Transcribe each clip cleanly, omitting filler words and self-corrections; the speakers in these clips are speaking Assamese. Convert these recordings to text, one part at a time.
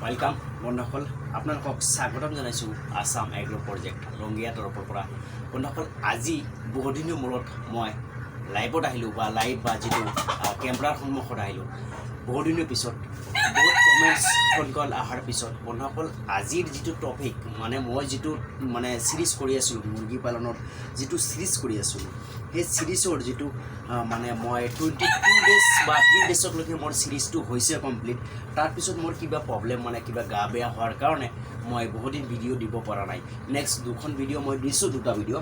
वेलकाम बंधुসকল আপোনালোকক স্বাগতম জনাইছো আসাম এগ্ৰো প্ৰজেক্ট ৰংগিয়া তৰফৰ পৰা বন্ধুসকল আজি বহুদিনৰ মূৰত মই লাইভত আহিলো বা লাইভ বা যেটো কেমেৰাৰ সন্মুখত আহিলো বহুদিনৰ পিছত বহুত কমেন্টস ফোন কল আহাৰ পিছত বন্ধুসকল আজিৰ যেটো টপিক মানে মই যেটো মানে সিৰিজ কৰি আছো মুৰ্গী পালনৰ যেটো সিৰিজ কৰি আছো এই সিৰিজৰ যেটো মানে মই 22 ডেজ বা 3 ডেজক লৈকে মোৰ সিৰিজটো হৈছে কমপ্লিট তাৰ পিছত মোৰ কিবা প্ৰবলেম মানে কিবা গা বেয়া হোৱাৰ কাৰণে মই বহুদিন ভিডিও দিব পৰা নাই নেক্সট দুখন ভিডিও মই দিছো দুটা ভিডিও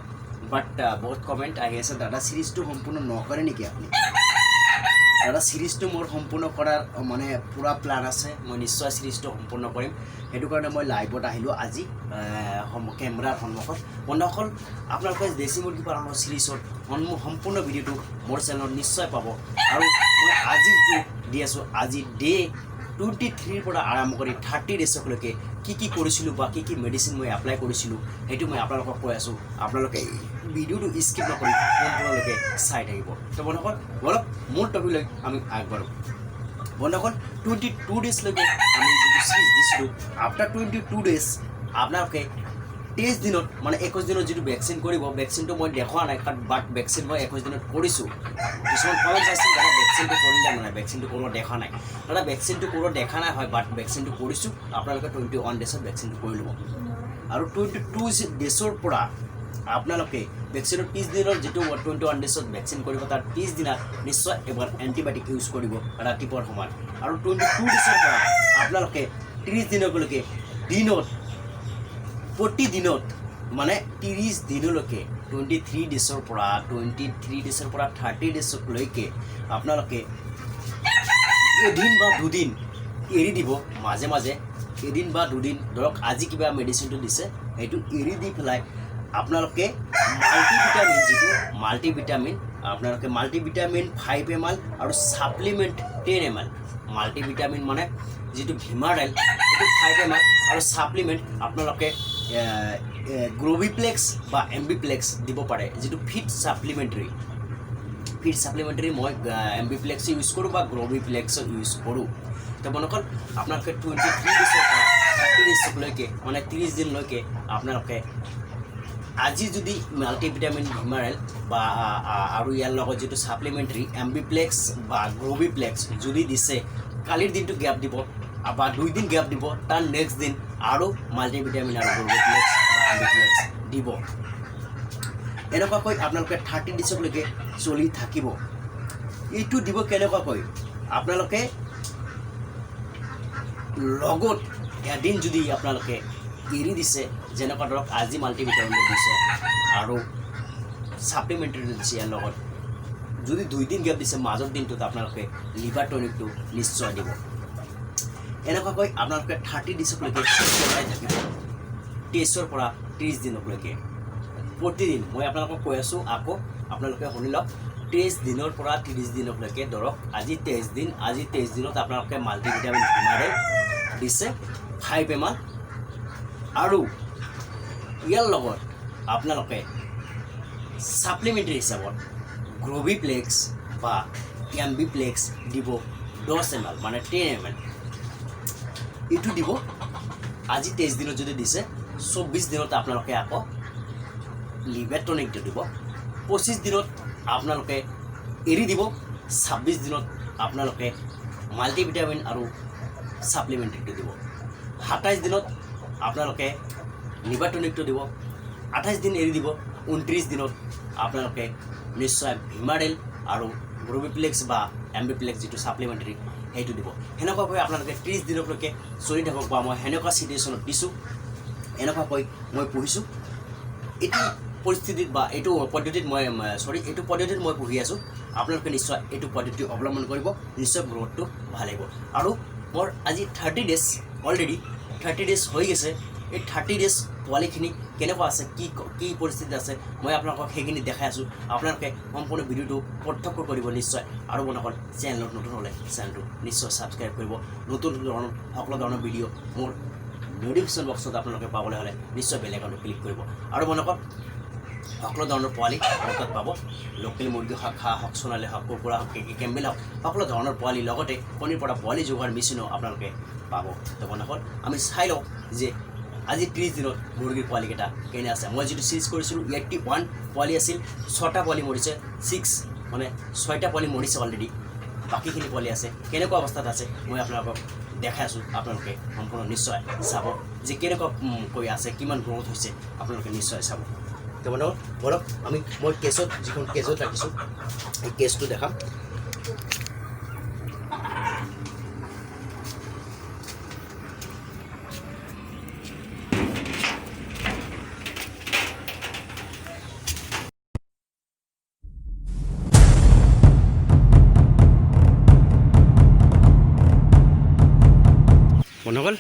বাট বহুত কমেন্ট আহি আছে দাদা সিৰিজটো সম্পূৰ্ণ নকৰে নেকি আপুনি দাদা সিৰিজটো মোৰ সম্পূৰ্ণ কৰাৰ মানে পুৰা প্লান আছে মই নিশ্চয় সিৰিজটো সম্পূৰ্ণ কৰিম হেতু কাৰণে মই লাইভত আহিলো আজি কেমেৰাৰ সন্মুখত বন্ধুসকল আপোনালোকে দেশী মুৰ্গী পালনৰ সিৰিজৰ সম্পূৰ্ণ ভিডিওটো মোৰ চেনেলত নিশ্চয় পাব আৰু মই আজি দি আছো আজি ডে 23 পৰা আৰম্ভ কৰি 30 ডেজলৈকে কি কৰিছিলো বা কি মেডিসিন মই এপ্লাই কৰিছিলো হেতু মই আপোনালোকক কৈ আছো আপোনালোকে ভিডিওটো স্কিপ নকৰি সম্পূৰ্ণলৈকে চাই থাকিব তো বন্ধুসকল বলক মোৰ টপিকলৈ আমি আগবাঢ়ো বন্ধুসকল 22 ডেজ লৈকে আমি যেটো সিৰিজ দিছিলো আফটাৰ 22 ডেজ আপোনালোকে 23 দিনত মানে 21 দিনত যেটো ভ্যাকসিন কৰিব ভ্যাকসিনটো মই দেখুৱা নাই বাট ভ্যাকসিন মই 21 দিনত কৰিছো কিছুমান কমেন্ট আছে দাদা ভ্যাকসিনটো কৰিলে মানে ভ্যাকসিনটো কোনো দেখা নাই দাদা ভ্যাকসিনটো কোনো দেখা নাই হয় বাট ভ্যাকসিনটো কৰিছো আপোনালোকে 21 ডেজত ভ্যাকসিনটো কৰি লব আৰু 22 ডেজৰ পৰা আপোনালোকে ভ্যাকসিনৰ 30 দিনৰ যেটো 21 ডেজত ভ্যাকসিন কৰিব তাৰ 30 দিনা নিশ্চয় এবাৰ এন্টিবায়োটিক ইউজ কৰিব ৰাতিপুৱাৰ সময়ত আৰু 22 ডেজৰ পৰা আপোনালোকে 30 দিনলৈকে দিনত প্ৰতিদিনত মানে 30 দিনলৈকে 23 ডেজৰ পৰা 30 ডেজলৈকে আপোনালোকে এদিন বা দুদিন এৰি দিব মাজে মাজে এদিন বা দুদিন ধৰক আজি কিবা মেডিসিনটো দিছে এইটো এৰি দি ফলাই আপোনালোকে মাল্টিভিটামিন যেটো মাল্টিভিটামিন আপোনালোকে মাল্টিভিটামিন 5 ml আৰু সাপ্লিমেন্ট 10 ml মাল্টিভিটামিন মানে যেটো ভিমাৰেল এটো 5 ml আৰু সাপ্লিমেন্ট আপোনালোকে গ্ৰোভিপ্লেক্স বা এমবিপ্লেক্স দিব পাৰে যেটো ফিট সাপ্লিমেন্টাৰি মই এমবিপ্লেক্স ইউজ কৰো বা গ্ৰোভিপ্লেক্স ইউজ কৰো তো বন্ধুসকল আপোনালোকে 23 ডেজৰ পৰা 30 ডেজলৈকে মানে 30 দিনলৈকে আপোনালোকে আজি যদি মাল্টিভিটামিন ভিমাৰেল বা আৰু ইয়াৰ লগত যেটো সাপ্লিমেন্টাৰি এমবিপ্লেক্স বা গ্ৰোভিপ্লেক্স যদি দিছে কালিৰ দিনটো গ্যাপ দিব বা 2 দিন গ্যাপ দিব তাৰ নেক্সট দিন আৰু মাল্টিভিটামিন আৰু গ্ৰোভিপ্লেক্স বা এমবিপ্লেক্স দিব এনেকুৱাকৈ আপোনালোকে 30 ডেজলৈকে চলি থাকিব এইটো দিব কেনেকুৱাকৈ আপোনালোকে লগত এদিন যদি আপোনালোকে এৰি দিছে যেনেকুৱা ধৰক আজি মাল্টিভিটামিন দিছে আৰু সাপ্লিমেন্টাৰি দিছে ইয়াৰ লগত যদি 2 দিন গ্যাপ দিছে মাজৰ দিনটোত আপোনালোকে লিভাৰ টনিকটো নিশ্চয় দিব এনেকুৱাকৈ আপোনালোকে 30 ডেজলৈকে চলাই থাকিব 23 পৰা 30 দিনলৈকে প্ৰতিদিন মই আপোনালোকক কৈ আছো আকৌ আপোনালোকে শুনি লওক 23 দিনৰ পৰা 30 দিনলৈকে ধৰক আজি 23 দিন আজি 23 দিনত আপোনালোকে মাল্টিভিটামিন ভিমাৰেল দিছে 5 ml আৰু ইয়াৰ লগত আপোনালোকে সাপ্লিমেন্টাৰি হিচাপত গ্ৰোভিপ্লেক্স বা এমবিপ্লেক্স দিব 10 ml মানে 10 ml এটো দিব আজি 23 দিনত যদি দিছে 24 দিনত আপোনালোকে আকৌ লিভাৰ টনিক দিব 25 দিনত আপোনালোকে এৰি দিব 26 দিনত আপোনালোকে মাল্টিভিটামিন আৰু সাপ্লিমেন্টাৰি দিব 27 দিনত আপোনালোকে লিভাৰ টনিকটো দিব 28 দিন এৰি দিব 29 দিনত আপোনালোকে নিশ্চয় ভিমাৰেল আৰু গ্ৰোভিপ্লেক্স বা এমবিপ্লেক্স যেটো সাপ্লিমেন্টাৰি হেতু দিব হেনেকুৱাকৈ আপোনালোকে 30 দিনলৈকে চলি থাকক বা মই হেনেকুৱা সিচুৱেচনত দিছো এনেকুৱাকৈ মই পঢ়িছো এটো পৰিস্থিতিত বা এটো পদ্ধতিত মই এটো পদ্ধতিত মই পঢ়ি আছো আপোনালোকে নিশ্চয় এটো পদ্ধতি অৱলম্বন কৰিব নিশ্চয় গ্ৰোথটো ভাল হ'ব আৰু মোৰ আজি 30 ডেজ অলৰেডি 30 ডেজ হৈ গৈছে এই 30 ডেজ পোৱালিখিনি কেনেকুৱা আছে কি পৰিস্থিতি আছে মই আপোনালোকক হেখিনি দেখাই আছো আপোনালোকে সম্পূৰ্ণ ভিডিওটো প্ৰত্যক্ষ কৰিব নিশ্চয় আৰু বন্ধুসকল চেনেলত নতুন হলে চেনেলটো নিশ্চয় সাবস্ক্ৰাইব কৰিব নতুন ধৰণৰ সকলো ধৰণৰ ভিডিও মোৰ নোটিফিকেশন বক্সত আপোনালোকে পাবলৈ হলে নিশ্চয় বেল আইকনটো ক্লিক কৰিব আৰু বন্ধুসকল সকলো ধৰণৰ পোৱালি হাতত পাব লোকেল মুৰ্গী হওক সোণালী হওক কুকুৰা হওক কেম্বেল হওক সকলো ধৰণৰ পোৱালি লগতে কণীৰ পৰা পোৱালি যোগাৰ মেচিনো আপোনালোকে পাব। তো বন্ধুসকল আমি চাই লওঁ যে আজি 30 দিনত মুৰ্গীৰ পোৱালিকেইটা কেনে আছে। মই যিটো চিৰিজ কৰিছিলোঁ 81 পোৱালি আছিল, 6টা পোৱালি মৰিছে, 6টা পোৱালি মৰিছে অলৰেডি, বাকীখিনি পোৱালি আছে। কেনেকুৱা অৱস্থাত আছে মই আপোনালোকক দেখাই আছোঁ। আপোনালোকে সম্পূৰ্ণ নিশ্চয় চাব যে কেনেকুৱা কৈ আছে, কিমান গ্ৰ'থ হৈছে, আপোনালোকে নিশ্চয় চাব। তো বন্ধুসকল বলক মই কেজত যিখন কেজত ৰাখিছোঁ এই কেজটো দেখাম। বন্ধুসকল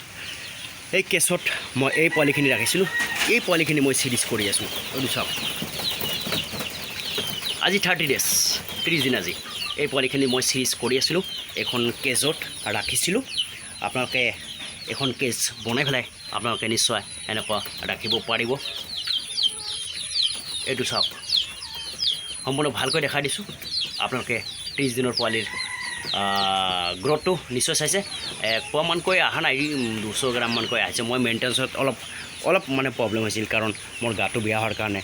এই কেছত মই এই পোৱালিখিনি ৰাখিছিলোঁ, এই পোৱালিখিনি মই চিৰিজ কৰি আছোঁ। এইটো চাওক, আজি 30 ডেজ 30 দিন আজি এই পোৱালিখিনি মই চিৰিজ কৰি আছিলোঁ, এখন কেজত ৰাখিছিলোঁ। আপোনালোকে এখন কেজ বনাই পেলাই আপোনালোকে নিশ্চয় এনেকুৱা ৰাখিব পাৰিব। এইটো চাওক, সম্পূৰ্ণ ভালকৈ দেখাই দিছোঁ। আপোনালোকে 30 দিনৰ পোৱালিৰ গ্ৰ'থটো নিশ্চয় চাইছে। 1 পোৱামানকৈ অহা নাই, 200 গ্ৰামমানকৈ আহিছে। মই মেইনটেনেঞ্চত অলপ মানে প্ৰব্লেম হৈছিল, কাৰণ মোৰ গাটো বেয়া হোৱাৰ কাৰণে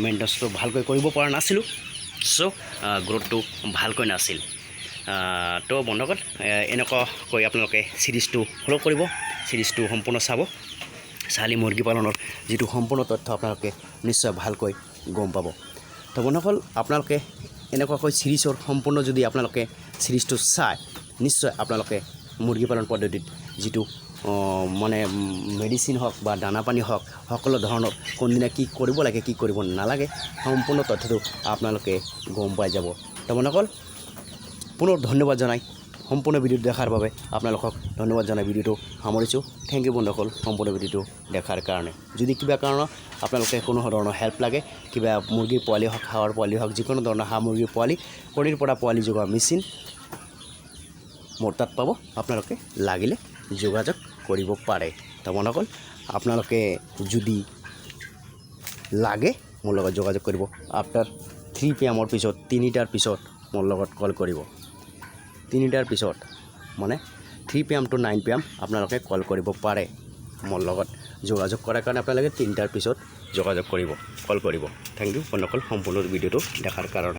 মেইনটেনেঞ্চটো ভালকৈ কৰিব পৰা নাছিলোঁ। চ' গ্ৰ'থটো ভালকৈ নাছিল। তো বন্ধুসকল এনেকুৱাকৈ আপোনালোকে চিৰিজটো ফ'ল' কৰিব, চিৰিজটো সম্পূৰ্ণ চাব। চালি মুৰ্গী পালনৰ যিটো সম্পূৰ্ণ তথ্য আপোনালোকে নিশ্চয় ভালকৈ গম পাব। তো বন্ধুসকল আপোনালোকে এনেকুৱাকৈ চিৰিজৰ সম্পূৰ্ণ যদি আপোনালোকে চিৰিজটো চায়, নিশ্চয় আপোনালোকে মুৰ্গী পালন পদ্ধতিত যিটো মানে মেডিচিন হওক বা দানা পানী হওক, সকলো ধৰণৰ কোনদিনা কি কৰিব লাগে কি কৰিব নালাগে সম্পূৰ্ণ তথ্যটো আপোনালোকে গম পাই যাব। তো বন্ধুসকল পুনৰ ধন্যবাদ জনাই সম্পূৰ্ণ ভিডিঅ'টো দেখাৰ বাবে আপোনালোকক ধন্যবাদ জনাই ভিডিঅ'টো সামৰিছোঁ। থেংক ইউ বন্ধুসকল সম্পূৰ্ণ ভিডিঅ'টো দেখাৰ কাৰণে। যদি কিবা কাৰণত আপোনালোকে কোনো ধৰণৰ হেল্প লাগে, কিবা মুৰ্গীৰ পোৱালি হওক, হাঁহৰ পোৱালি হওক, যিকোনো ধৰণৰ হাঁহ মুৰ্গীৰ পোৱালি, কণীৰ পৰা পোৱালি জগোৱা মেচিন মোৰ তাত পাব, আপোনালোকে লাগিলে যোগাযোগ কৰিব পাৰে। তো বন্ধুসকল আপোনালোকে যদি লাগে মোৰ লগত যোগাযোগ কৰিব। আফটাৰ 3 PM পিছত, 3টাৰ পিছত মোৰ লগত কল কৰিব। 3টাৰ পিছত মানে 3 PM to 9 PM আপোনালোকে কল কৰিব পাৰে। মোৰ লগত যোগাযোগ কৰাৰ কাৰণে আপোনালোকে 3টাৰ পিছত যোগাযোগ কৰিব, কল কৰিব। থেংক ইউ বন্ধুসকল সম্পূৰ্ণ ভিডিঅ'টো দেখাৰ কাৰণে।